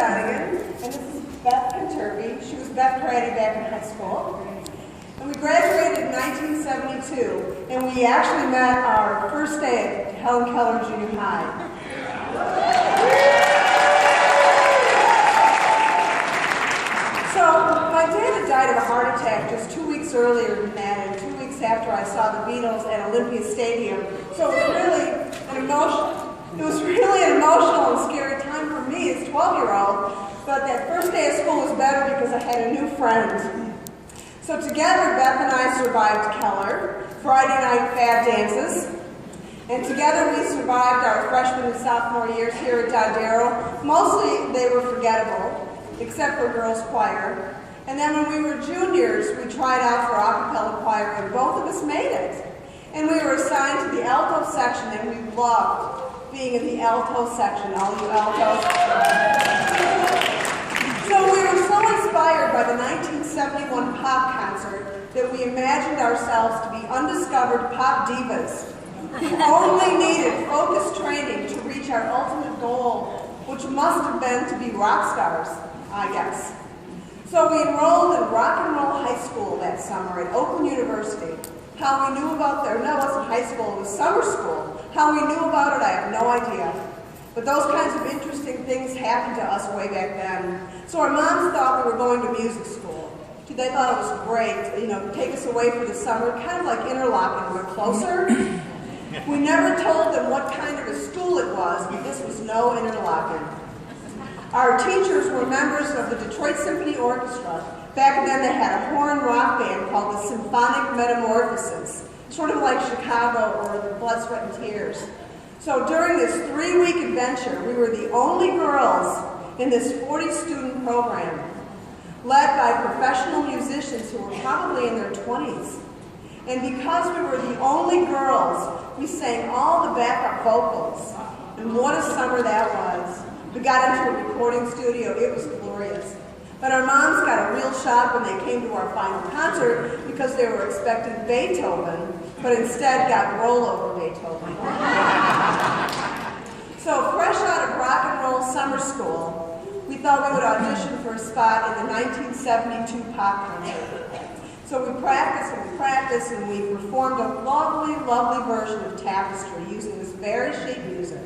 Donigan, and this is Beth Canterby. She was Beth Grady back in high school. And we graduated in 1972, and we actually met our first day at Helen Keller Junior High. So my dad had died of a heart attack just 2 weeks earlier than that, and 2 weeks after I saw the Beatles at Olympia Stadium. So it was really an emotional and scary time for me as a 12-year-old, but that first day of school was better because I had a new friend. So together, Beth and I survived Keller, Friday night fad dances, and together we survived our freshman and sophomore years here at Dondero. Mostly they were forgettable, except for girls' choir. And then when we were juniors, we tried out for a cappella choir, and both of us made it. And we were assigned to the alto section, and we loved being in the alto section, all you altos. So we were so inspired by the 1971 pop concert that we imagined ourselves to be undiscovered pop divas who only needed focused training to reach our ultimate goal, which must have been to be rock stars, I guess. So we enrolled in rock and roll high school that summer at Oakland University. How we knew about no, it wasn't high school, it was summer school. How we knew about it, I have no idea. But those kinds of interesting things happened to us way back then. So our moms thought we were going to music school. They thought it was great, take us away for the summer, kind of like Interlochen, we're closer. We never told them what kind of a school it was, but this was no Interlochen. Our teachers were members of the Detroit Symphony Orchestra. Back then they had a horn rock band called the Symphonic Metamorphosis, sort of like Chicago or the Blood, Sweat, and Tears. So during this 3-week adventure, we were the only girls in this 40-student program, led by professional musicians who were probably in their 20s. And because we were the only girls, we sang all the backup vocals. And what a summer that was. We got into a recording studio. It was glorious. But our moms got a real shock when they came to our final concert because they were expecting Beethoven, but instead got rollover Beethoven. So fresh out of rock and roll summer school, we thought we would audition for a spot in the 1972 pop concert. So we practiced, and we performed a lovely, lovely version of Tapestry using this very sheet music,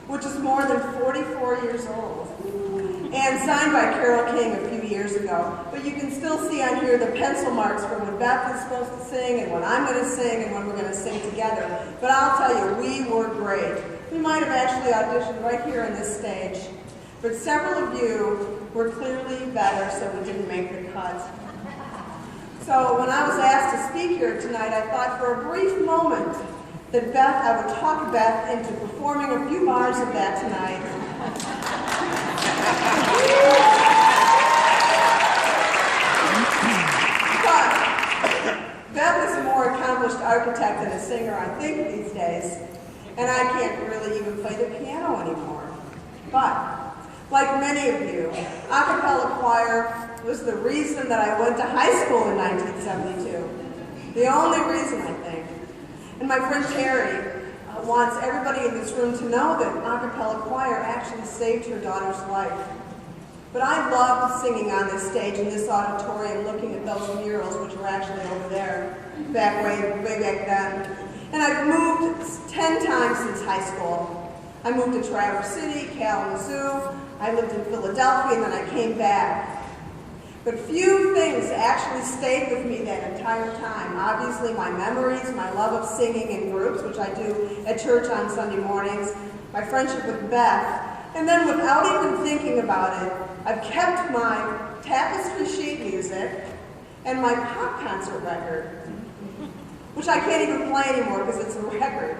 which is more than 44 years old, and signed by Carole King a few years ago. But you can still see on here the pencil marks for when Beth is supposed to sing, and when I'm going to sing, and when we're going to sing together. But I'll tell you, we were great. We might have actually auditioned right here on this stage, but several of you were clearly better, so we didn't make the cut. So when I was asked to speak here tonight, I thought for a brief moment that I would talk Beth into performing a few bars of that tonight. But Beth is a more accomplished architect than a singer, I think, these days, and I can't really even play the piano anymore. But like many of you, a cappella choir was the reason that I went to high school in 1972. The only reason, I think. And my friend Terry wants everybody in this room to know that a cappella choir actually saved her daughter's life. But I loved singing on this stage in this auditorium, looking at those murals, which were actually over there, way back then. And I've moved 10 times since high school. I moved to Traverse City, Kalamazoo, I lived in Philadelphia, and then I came back. But few things actually stayed with me that entire time. Obviously, my memories, my love of singing in groups, which I do at church on Sunday mornings, my friendship with Beth, and then without even thinking about it, I've kept my Tapestry sheet music and my pop concert record, which I can't even play anymore because it's a record.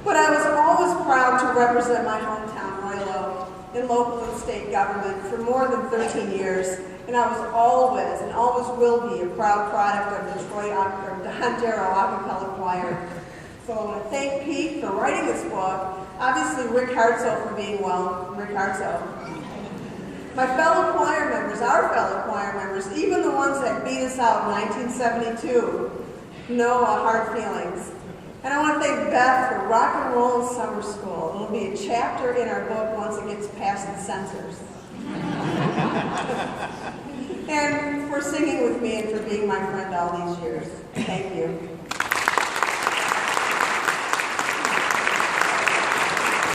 But I was always proud to represent my hometown, Royal in local and state government for more than 13 years, and I was always and always will be a proud product of Dondero a cappella choir. So I want to thank Pete for writing this book, obviously Rick Hartsoe for being Rick Hartsoe. My fellow choir members, our fellow choir members, even the ones that beat us out in 1972, know our hard feelings. And I want to thank Beth for rock and roll in summer school. It'll be a chapter in our book once it gets past the censors. And for singing with me and for being my friend all these years. Thank you.